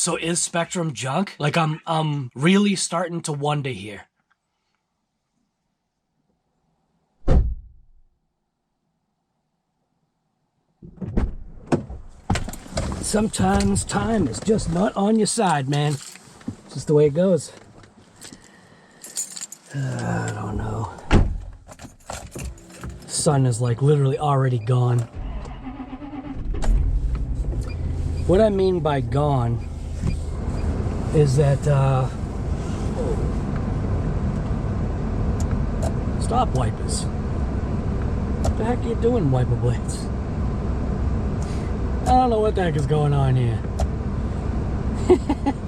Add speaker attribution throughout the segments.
Speaker 1: So is SPEKTRUM junk? Like I'm really starting to wonder here. Sometimes time is just not on your side, man. It's just the way it goes. I don't know. The sun is like literally already gone. What I mean by gone is that stop wipers. What the heck are you doing, wiper blades? I don't know what the heck is going on here.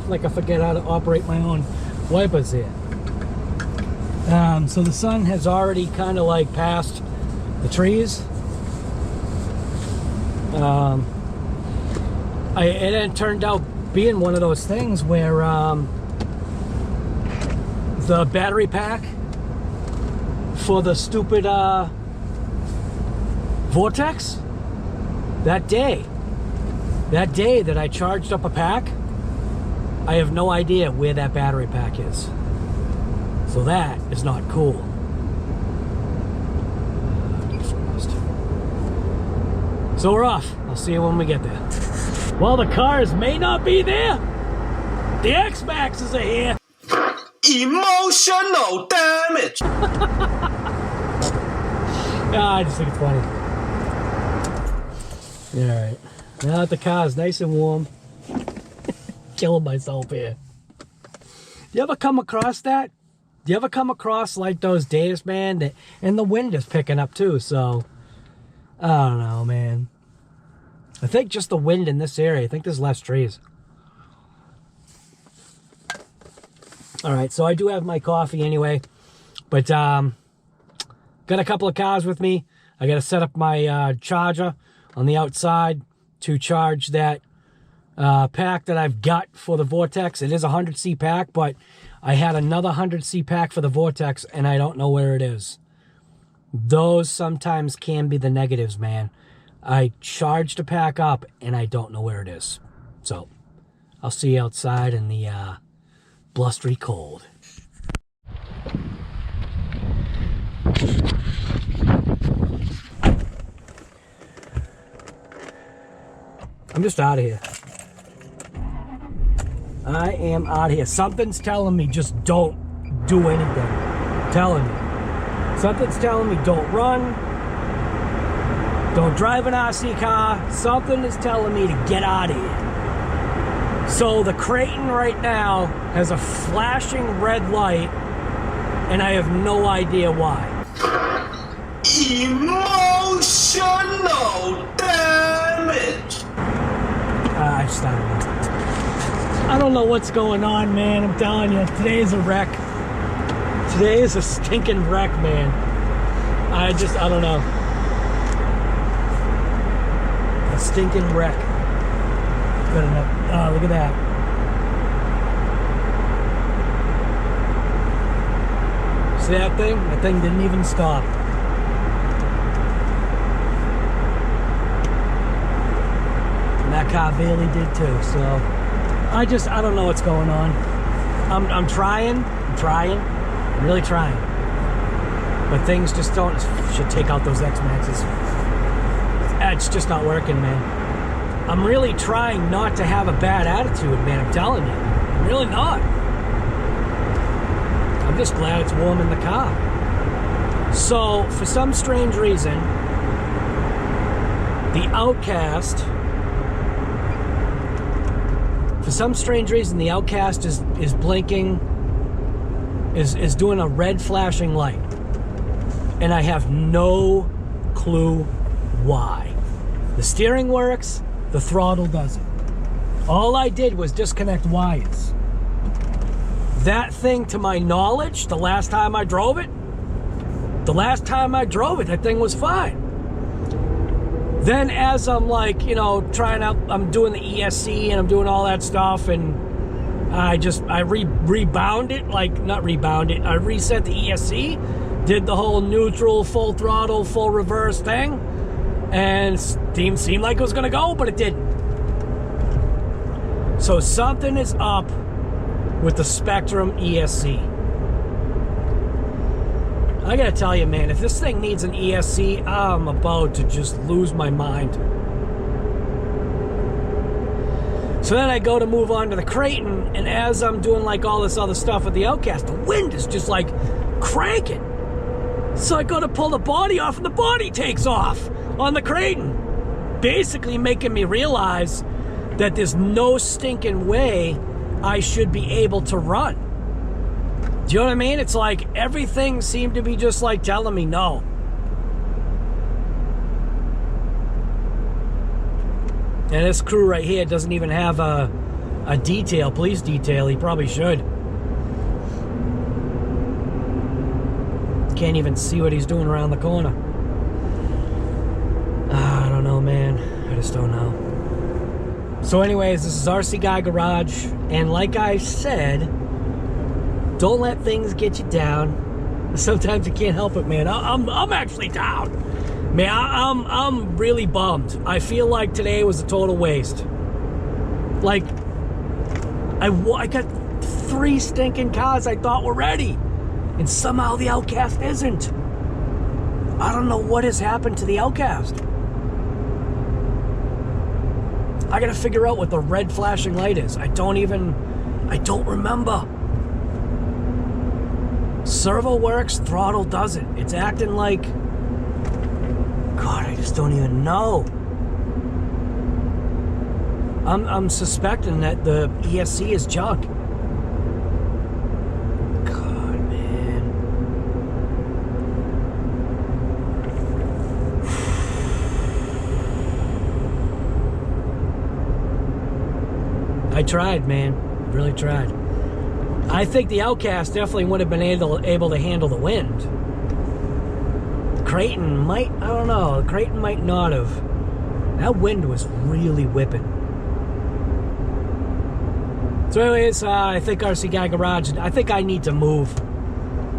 Speaker 1: Like I forget how to operate my own wipers here. So the sun has already kind of like passed the trees. It turned out being one of those things where the battery pack for the stupid Vortex, that day that I charged up a pack, I have no idea where that battery pack is. So that is not cool. So we're off. I'll see you when we get there. While the cars may not be there, the X-Maxes are here.
Speaker 2: Emotional damage.
Speaker 1: I just think it's funny. Alright. Now that the car's nice and warm. Killing myself here. You ever come across that? Do you ever come across like those days, man? That, and the wind is picking up too, so I don't know, man. I think just the wind in this area. I think there's less trees. Alright, so I do have my coffee anyway. But got a couple of cars with me. I got to set up my charger on the outside to charge that pack that I've got for the Vortex. It is a 100C pack, but I had another 100C pack for the Vortex, and I don't know where it is. Those sometimes can be the negatives, man. I charged a pack up, and I don't know where it is. So, I'll see you outside in the blustery cold. I'm just out of here. I am out of here. Something's telling me just don't do anything. I'm telling you. Something's telling me don't run. Don't drive an RC car. Something is telling me to get out of here. So the Kraton right now has a flashing red light, and I have no idea why.
Speaker 2: Emotional damage.
Speaker 1: I just don't know. I don't know what's going on, man. I'm telling you, today is a wreck. Today is a stinking wreck, man. I don't know. A stinking wreck. Good enough. Oh, look at that. See that thing? That thing didn't even stop. And that car barely did too, so I don't know what's going on. I'm trying, I'm really trying. But things just should take out those X-Maxes. It's just not working, man. I'm really trying not to have a bad attitude, man, I'm telling you. I'm really not. I'm just glad it's warm in the car. So, for some strange reason, the Outcast... For some strange reason, the Outcast is blinking, is doing a red flashing light. And I have no clue why. The steering works, the throttle doesn't. All I did was disconnect wires. That thing, to my knowledge, the last time I drove it, that thing was fine. Then as I'm like, you know, I'm doing the ESC and I'm doing all that stuff, and I rebound it, I reset the ESC, did the whole neutral, full throttle, full reverse thing, and it seemed like it was gonna go, but it didn't. So So something is up with the SPEKTRUM ESC. I gotta tell you, man, if this thing needs an ESC, I'm about to just lose my mind. So then I go to move on to the Kraton, and as I'm doing like all this other stuff with the Outcast, the wind is just like cranking. So I go to pull the body off, and the body takes off on the Kraton, basically making me realize that there's no stinking way I should be able to run. Do you know what I mean? It's like everything seemed to be just like telling me no. And this crew right here doesn't even have a detail, police detail. He probably should. Can't even see what he's doing around the corner. I don't know, man. I just don't know. So anyways, this is RC Guy Garage. And like I said, don't let things get you down. Sometimes you can't help it, man. I'm actually down. Man, I'm really bummed. I feel like today was a total waste. Like, I got 3 stinking cars I thought were ready, and somehow the Outcast isn't. I don't know what has happened to the Outcast. I gotta figure out what the red flashing light is. I don't remember. Servo works, throttle doesn't. It's acting like... God, I just don't even know. I'm suspecting that the ESC is junk. God, man. I tried, man. I really tried. I think the Outcast definitely would have been able to handle the wind. Kraton might, I don't know, Kraton might not have. That wind was really whipping. So anyways, I think RC Guy Garage, I think I need to move.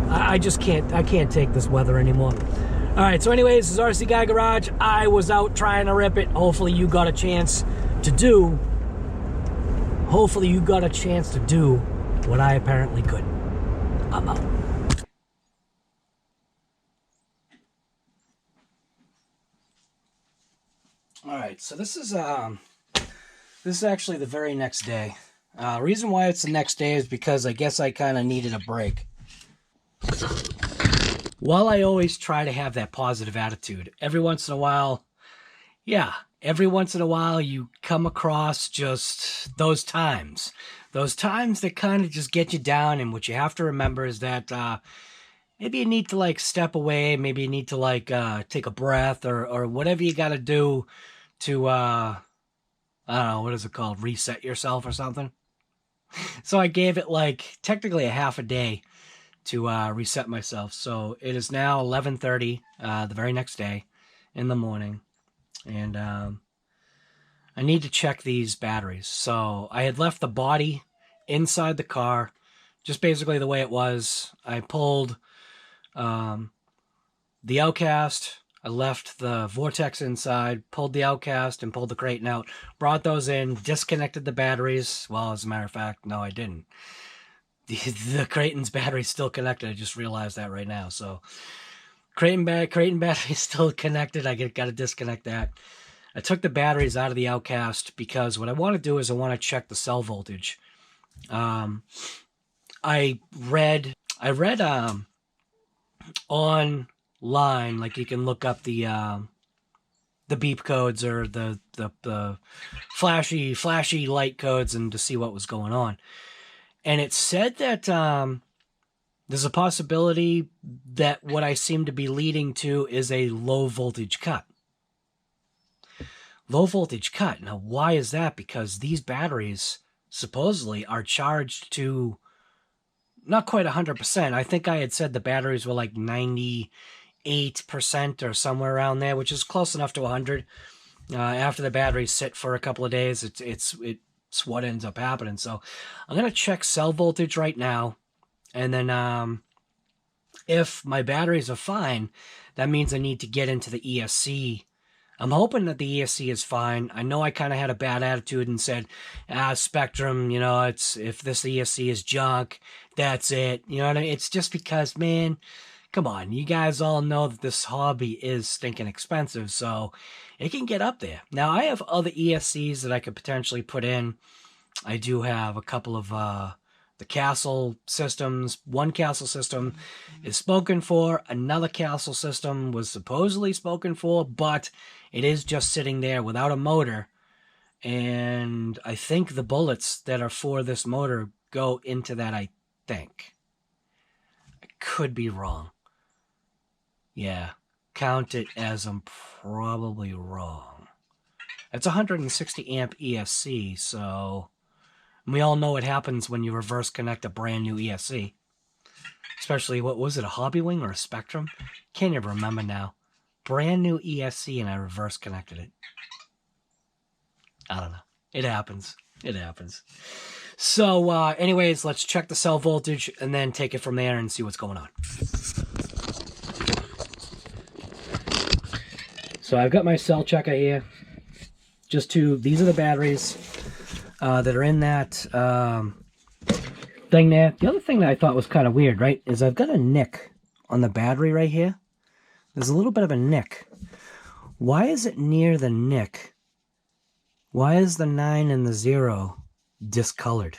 Speaker 1: I just can't, I can't take this weather anymore. Alright, so anyways, this is RC Guy Garage. I was out trying to rip it. Hopefully you got a chance to do what I apparently couldn't. I'm out. Alright, so this is actually the very next day. Reason why it's the next day is because I guess I kind of needed a break. While I always try to have that positive attitude, every once in a while you come across just those times that kind of just get you down, and what you have to remember is that maybe you need to like step away, maybe you need to like take a breath or whatever you got to do to I don't know, what is it called, reset yourself or something. So I gave it like technically a half a day to reset myself. So it is now 11:30 the very next day in the morning, and I need to check these batteries. So I had left the body inside the car, just basically the way it was. I pulled the Outcast, I left the Vortex inside, pulled the Outcast and pulled the Kraton out, brought those in, disconnected the batteries. Well, as a matter of fact, no, I didn't. The Kraton's battery's still connected. I just realized that right now. So Kraton battery's still connected. I got to disconnect that. I took the batteries out of the Outcast because what I want to do is I want to check the cell voltage. I read online, like you can look up the beep codes or the flashy light codes and to see what was going on. And it said that there's a possibility that what I seem to be leading to is a low voltage cut. Low voltage cut. Now, why is that? Because these batteries supposedly are charged to not quite 100%. I think I had said the batteries were like 98% or somewhere around there, which is close enough to 100. After the batteries sit for a couple of days, it's what ends up happening. So I'm going to check cell voltage right now. And then if my batteries are fine, that means I need to get into the ESC I'm hoping that the ESC is fine. I know I kind of had a bad attitude and said, SPEKTRUM, you know, it's if this ESC is junk, that's it. You know what I mean? It's just because, man, come on. You guys all know that this hobby is stinking expensive, so it can get up there. Now, I have other ESCs that I could potentially put in. I do have a couple of the castle systems. One castle system is spoken for. Another castle system was supposedly spoken for, but it is just sitting there without a motor. And I think the bullets that are for this motor go into that, I think. I could be wrong. Yeah, count it as I'm probably wrong. It's 160 amp ESC, so we all know what happens when you reverse connect a brand new ESC. Especially, what was it, a Hobby Wing or a SPEKTRUM? Can't even remember now. Brand new ESC and I reverse connected it. I don't know. It happens. It happens. So, anyways, let's check the cell voltage and then take it from there and see what's going on. So I've got my cell checker here. These are the batteries that are in that thing there. The other thing that I thought was kind of weird, right, is I've got a nick on the battery right here. There's a little bit of a nick. Why is it near the nick? Why is the 9 and the 0 discolored?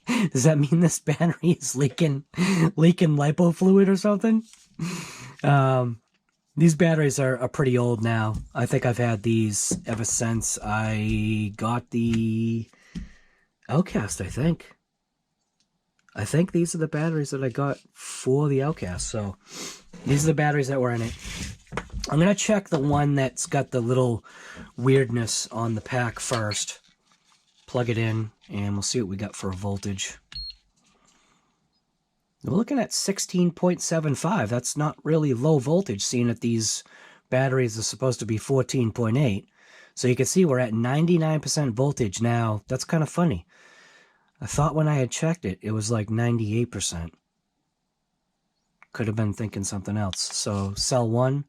Speaker 1: Does that mean this battery is leaking lipo fluid or something? These batteries are pretty old now. I think I've had these ever since I got the Outcast, I think. I think these are the batteries that I got for the Outcast. So these are the batteries that were in it. I'm going to check the one that's got the little weirdness on the pack first. Plug it in, and we'll see what we got for a voltage. We're looking at 16.75. That's not really low voltage, seeing that these batteries are supposed to be 14.8. So you can see we're at 99% voltage now. That's kind of funny. I thought when I had checked it, it was like 98%. Could have been thinking something else. So cell 1,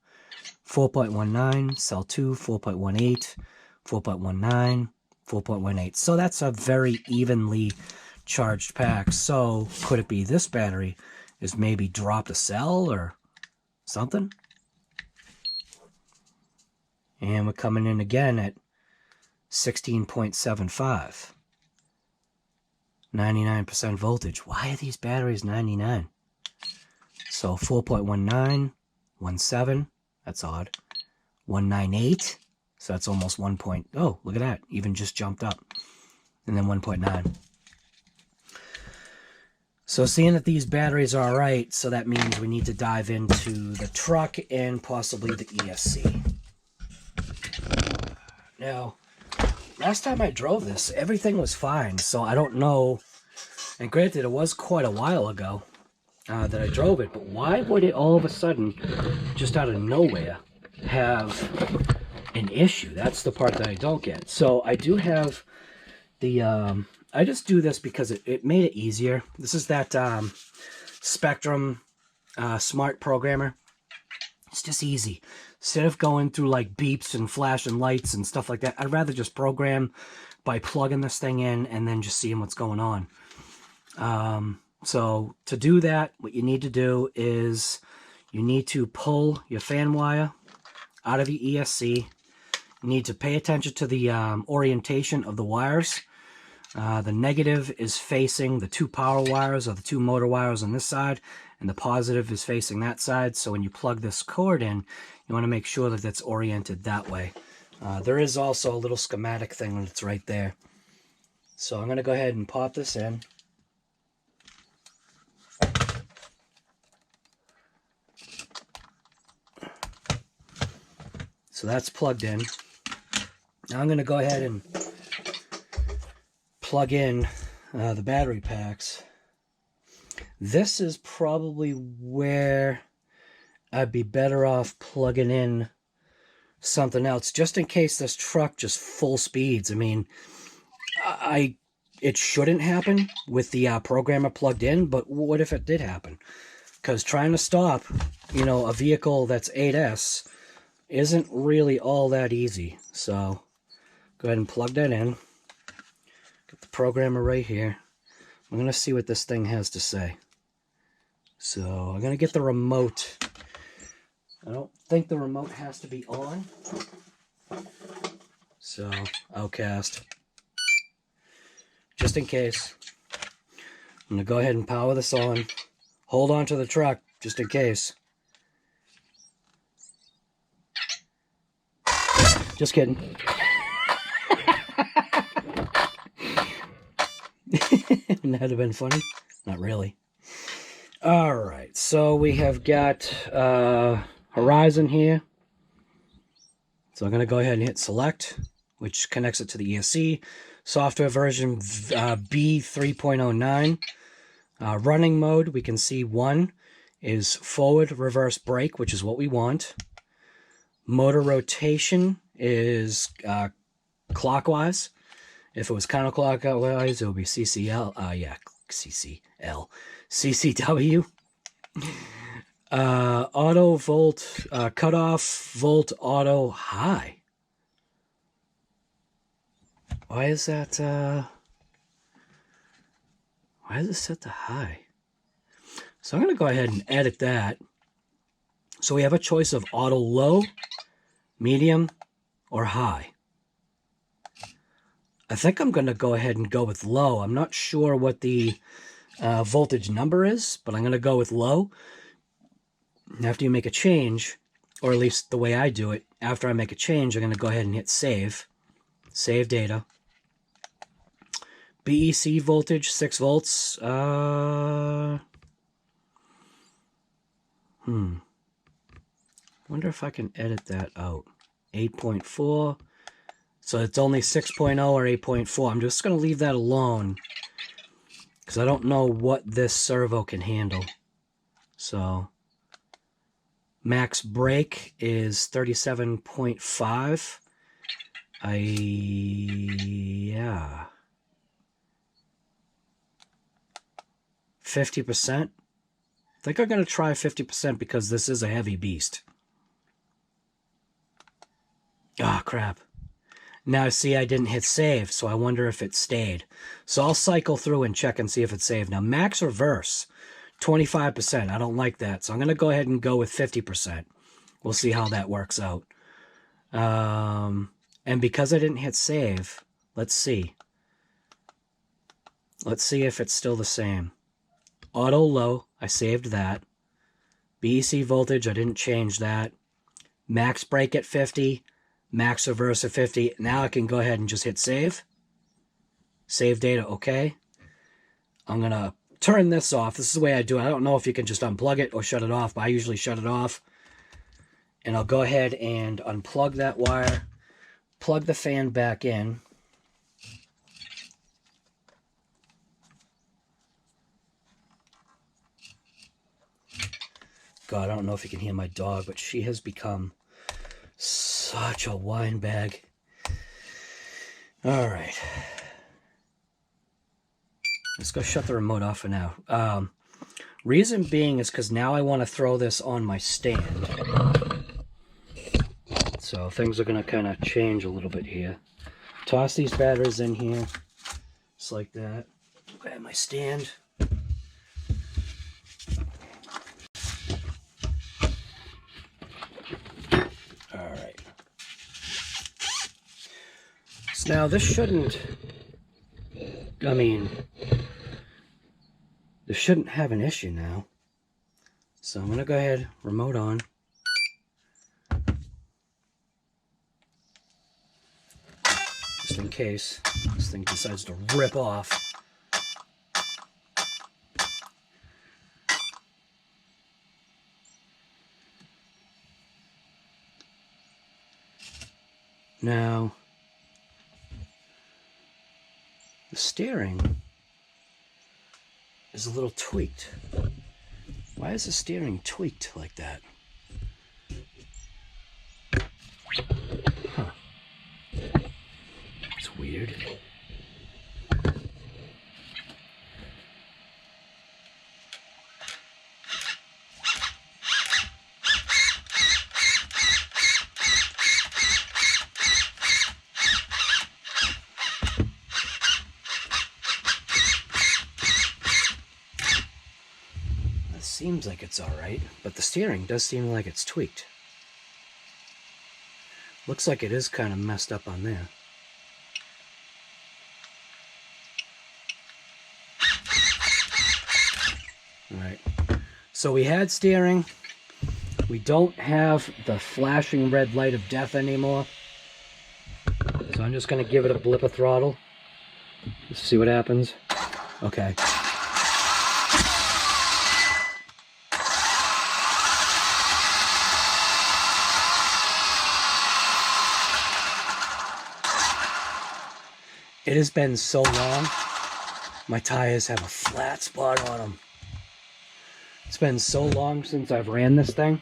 Speaker 1: 4.19. Cell 2, 4.18. 4.19. 4.18. So that's a very evenly charged pack. So could it be this battery is maybe dropped a cell or something? And we're coming in again at 16.75. 99% voltage. Why are these batteries 99? So 4.19, 17, that's odd. 198, so that's almost 1 point. Oh, look at that, even just jumped up. And then 1.9. So seeing that these batteries are all right, so that means we need to dive into the truck and possibly the ESC. Now, last time I drove this, everything was fine, so I don't know. And granted, it was quite a while ago that I drove it, but why would it all of a sudden, just out of nowhere, have an issue? That's the part that I don't get. So I do have the... I just do this because it made it easier. This is that SPEKTRUM Smart Programmer. It's just easy. Instead of going through like beeps and flashing lights and stuff like that, I'd rather just program by plugging this thing in and then just seeing what's going on. So to do that, what you need to do is you need to pull your fan wire out of your ESC. You need to pay attention to the orientation of the wires. The negative is facing the two power wires or the two motor wires on this side, and the positive is facing that side. So when you plug this cord in, you want to make sure that that's oriented that way. There is also a little schematic thing that's right there. So I'm going to go ahead and pop this in. So that's plugged in. Now I'm going to go ahead and plug in the battery packs. This is probably where I'd be better off plugging in something else, just in case this truck just full speeds. I mean, it shouldn't happen with the programmer plugged in, but what if it did happen? Because trying to stop, you know, a vehicle that's 8S isn't really all that easy. So go ahead and plug that in. Got the programmer right here. I'm going to see what this thing has to say. So I'm going to get the remote. I don't think the remote has to be on. So, Outcast. Just in case. I'm going to go ahead and power this on. Hold on to the truck, just in case. Just kidding. Wouldn't that have been funny? Not really. Alright, so we have got Horizon here. So I'm going to go ahead and hit select, which connects it to the ESC. Software version B3.09. Running mode, we can see 1 is forward reverse brake, which is what we want. Motor rotation is clockwise. If it was counterclockwise, it would be CCL. CCL. CCW. Auto volt, cutoff volt auto high. Why is that, why is it set to high? So I'm going to go ahead and edit that. So we have a choice of auto low, medium, or high. I think I'm going to go ahead and go with low. I'm not sure what the voltage number is, but I'm going to go with low. After you make a change, or at least the way I do it, after I make a change, I'm going to go ahead and hit save. Save data. BEC voltage, 6 volts. Wonder if I can edit that out. 8.4. So it's only 6.0 or 8.4. I'm just going to leave that alone, because I don't know what this servo can handle. So max brake is 37.5. Yeah. 50%. I think I'm going to try 50% because this is a heavy beast. Ah, crap. Now, see, I didn't hit save, so I wonder if it stayed. So I'll cycle through and check and see if it's saved. Now, max reverse, 25%. I don't like that, so I'm going to go ahead and go with 50%. We'll see how that works out. And because I didn't hit save, let's see. Let's see if it's still the same. Auto low, I saved that. BEC voltage, I didn't change that. Max brake at 50. Max reverse at 50. Now I can go ahead and just hit save. Save data, okay. I'm going to turn this off. This is the way I do it. I don't know if you can just unplug it or shut it off, but I usually shut it off. And I'll go ahead and unplug that wire. Plug the fan back in. God, I don't know if you can hear my dog, but she has become such a wine bag. All right. Let's go shut the remote off for now. Reason being is because now I want to throw this on my stand. So things are going to kind of change a little bit here. Toss these batteries in here. Just like that. Grab my stand. Alright. So now this shouldn't... I mean... this shouldn't have an issue now. So I'm going to go ahead, remote on. Just in case this thing decides to rip off. Now, the steering is a little tweaked. Why is the steering tweaked like that? Huh. It's weird. seems like it's all right, but the steering does seem like it's tweaked. Looks like it is kind of messed up on there. All right, so we had steering. We don't have the flashing red light of death anymore. So I'm just gonna give it a blip of throttle. Let's see what happens. Okay. It has been so long, my tires have a flat spot on them. It's been so long since I've ran this thing.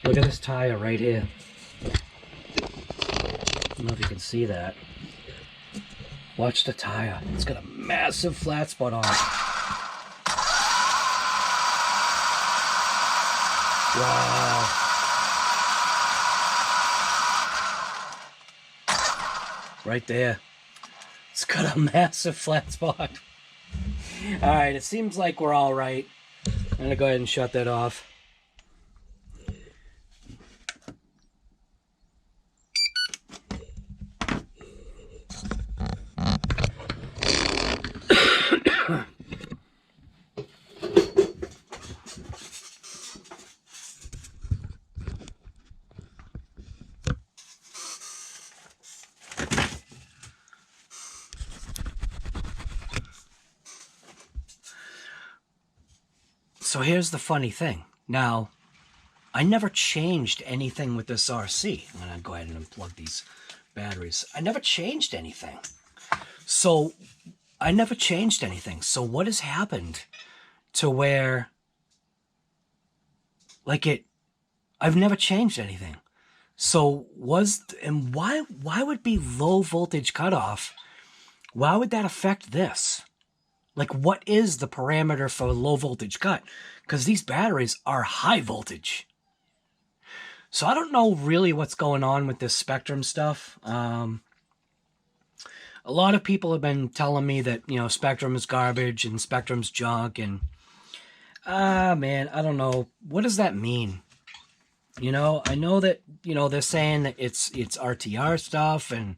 Speaker 1: Look at this tire right here. I don't know if you can see that. Watch the tire. It's got a massive flat spot on it. Wow. Right there. It's got a massive flat spot. Alright, it seems like we're all right. I'm going to go ahead and shut that off. So here's the funny thing. Now, I never changed anything with this RC. I'm going to go ahead and unplug these batteries. I never changed anything. So what has happened to where, like I've never changed anything. So why would it be low voltage cutoff? Why would that affect this? Like, what is the parameter for low voltage cut? Because these batteries are high voltage. So I don't know really what's going on with this SPEKTRUM stuff. A lot of people have been telling me that, you know, SPEKTRUM is garbage and SPEKTRUM's junk. And, man, I don't know. What does that mean? You know, I know that, you know, they're saying that it's RTR stuff and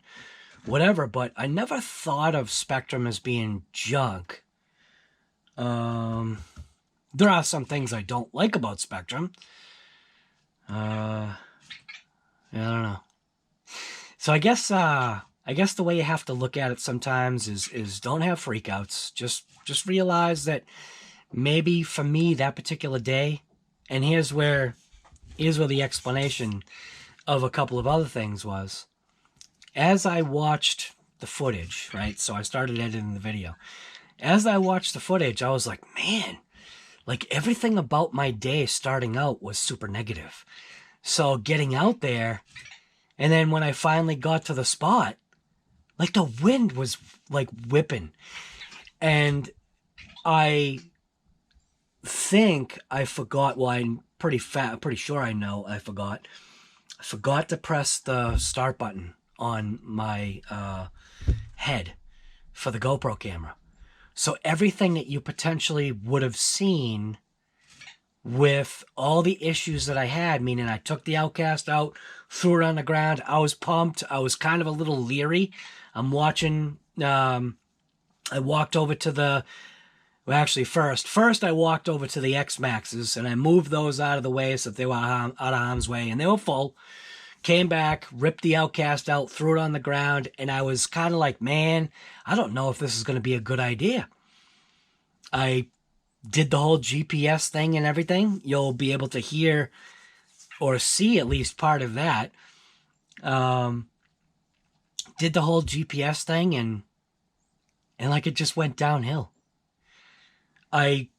Speaker 1: whatever, but I never thought of SPEKTRUM as being junk. There are some things I don't like about SPEKTRUM. Yeah, I don't know. So I guess the way you have to look at it sometimes is don't have freakouts. Just realize that maybe for me that particular day, and here's where the explanation of a couple of other things was. As I watched the footage, right? So I started editing the video. As I watched the footage, I was like, man, like everything about my day starting out was super negative. So getting out there, and then when I finally got to the spot, like the wind was like whipping. And I think I forgot, well, I'm pretty sure I know I forgot. I forgot to press the start button on my head for the GoPro camera. So everything that you potentially would have seen with all the issues that I had, meaning I took the Outcast out, threw it on the ground, I was pumped, I was kind of a little leery. I'm watching, I walked over to the, well, actually first I walked over to the X-Maxes and I moved those out of the way so that they were out of harm's way, and they were full. Came back, ripped the Outcast out, threw it on the ground, and I was kind of like, man, I don't know if this is going to be a good idea. I did the whole GPS thing and everything. You'll be able to hear or see at least part of that. Did the whole GPS thing, and like it just went downhill. I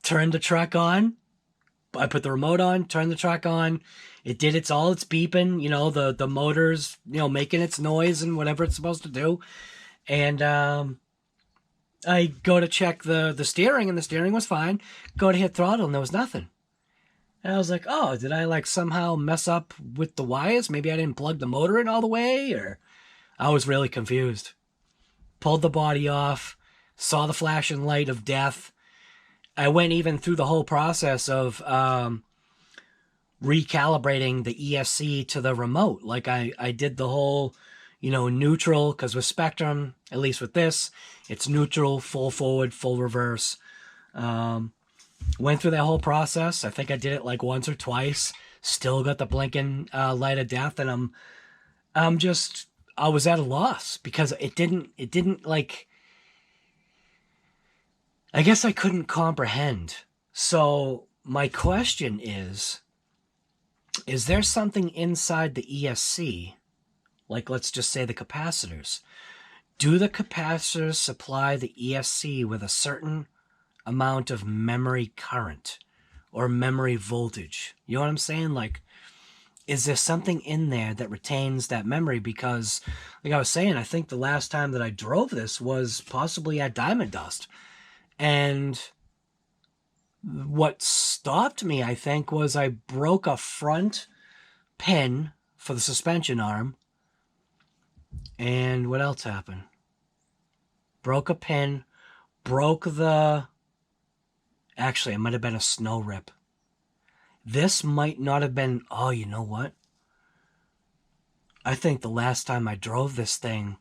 Speaker 1: turned the truck on. I put the remote on, turned the truck on. It did its beeping, you know, the motor's, you know, making its noise and whatever it's supposed to do. And I go to check the steering, and the steering was fine. Go to hit throttle, and there was nothing. And I was like, oh, did I like somehow mess up with the wires? Maybe I didn't plug the motor in all the way, or I was really confused. Pulled the body off, saw the flashing light of death. I went even through the whole process of recalibrating the ESC to the remote. Like I did the whole, you know, neutral, because with SPEKTRUM, at least with this, it's neutral, full forward, full reverse. Went through that whole process. I think I did it like once or twice. Still got the blinking light of death, and I was at a loss because it didn't like, I guess I couldn't comprehend. So my question is there something inside the ESC, like let's just say the capacitors? Do the capacitors supply the ESC with a certain amount of memory current or memory voltage? You know what I'm saying? Like, is there something in there that retains that memory? Because, like I was saying, I think the last time that I drove this was possibly at Diamond Dust. And what stopped me, I think, was I broke a front pin for the suspension arm. And what else happened? Broke a pin, broke the... Actually, it might have been a snow rip. This might not have been... Oh, you know what? I think the last time I drove this thing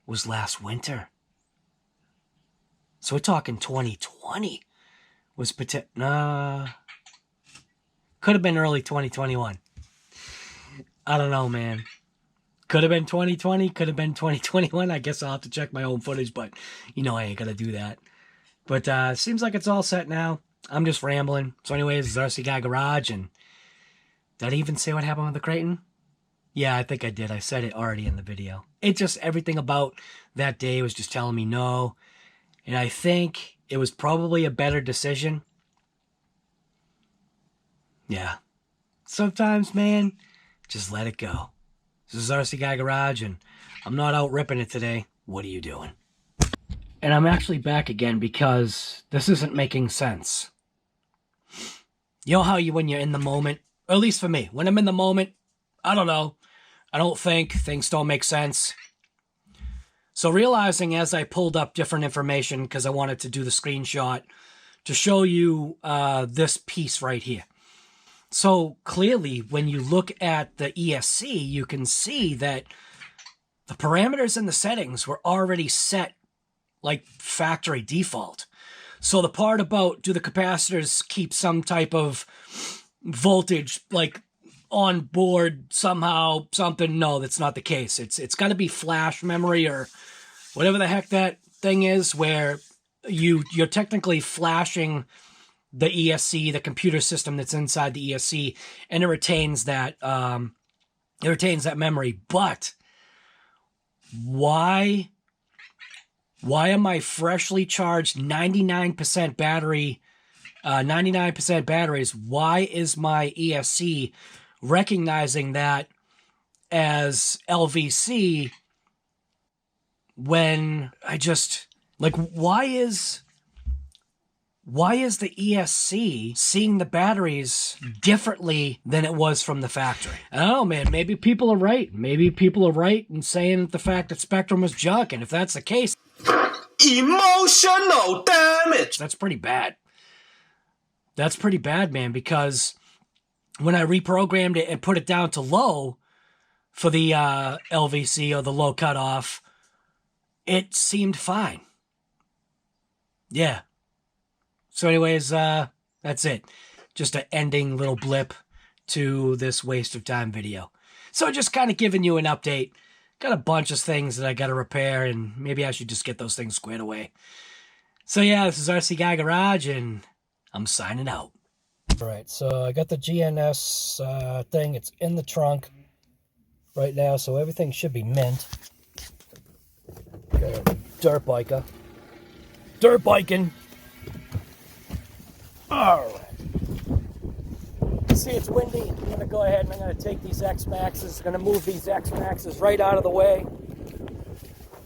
Speaker 1: was last winter. So we're talking 2020. Was could have been early 2021. I don't know, man. Could have been 2020, could have been 2021. I guess I'll have to check my own footage, but you know I ain't gonna do that. But seems like it's all set now. I'm just rambling. So anyways, it's RC Guy Garage, and did I even say what happened with the Kraton? Yeah, I think I did. I said it already in the video. It just, everything about that day was just telling me no. And I think it was probably a better decision. Yeah. Sometimes, man, just let it go. This is RC Guy Garage, and I'm not out ripping it today. What are you doing? And I'm actually back again because this isn't making sense. You know how when you're in the moment, or at least for me, when I'm in the moment, I don't know. I don't think, things don't make sense. So realizing as I pulled up different information, because I wanted to do the screenshot to show you this piece right here. So clearly, when you look at the ESC, you can see that the parameters and the settings were already set like factory default. So the part about do the capacitors keep some type of voltage like on board somehow, something, no, that's not the case. It's got to be flash memory or whatever the heck that thing is, where you're technically flashing the ESC, the computer system that's inside the ESC, and it retains that memory. But why am I freshly charged 99% battery, 99% batteries? Why is my ESC recognizing that as LVC when I just, like, why is the ESC seeing the batteries differently than it was from the factory? I don't know, man. Maybe people are right. Maybe people are right in saying the fact that SPEKTRUM was junk, and if that's the case,
Speaker 2: emotional damage.
Speaker 1: That's pretty bad. That's pretty bad, man, because when I reprogrammed it and put it down to low for the LVC or the low cutoff, it seemed fine. Yeah. So anyways, that's it. Just an ending little blip to this waste of time video. So just kind of giving you an update. Got a bunch of things that I got to repair, and maybe I should just get those things squared away. So yeah, this is RC Guy Garage, and I'm signing out. All right, so I got the GNS thing. It's in the trunk right now, so everything should be mint. Got a dirt biker. Dirt biking. All right. See, it's windy. I'm going to go ahead and I'm going to take these X-Maxes. I'm going to move these X-Maxes right out of the way.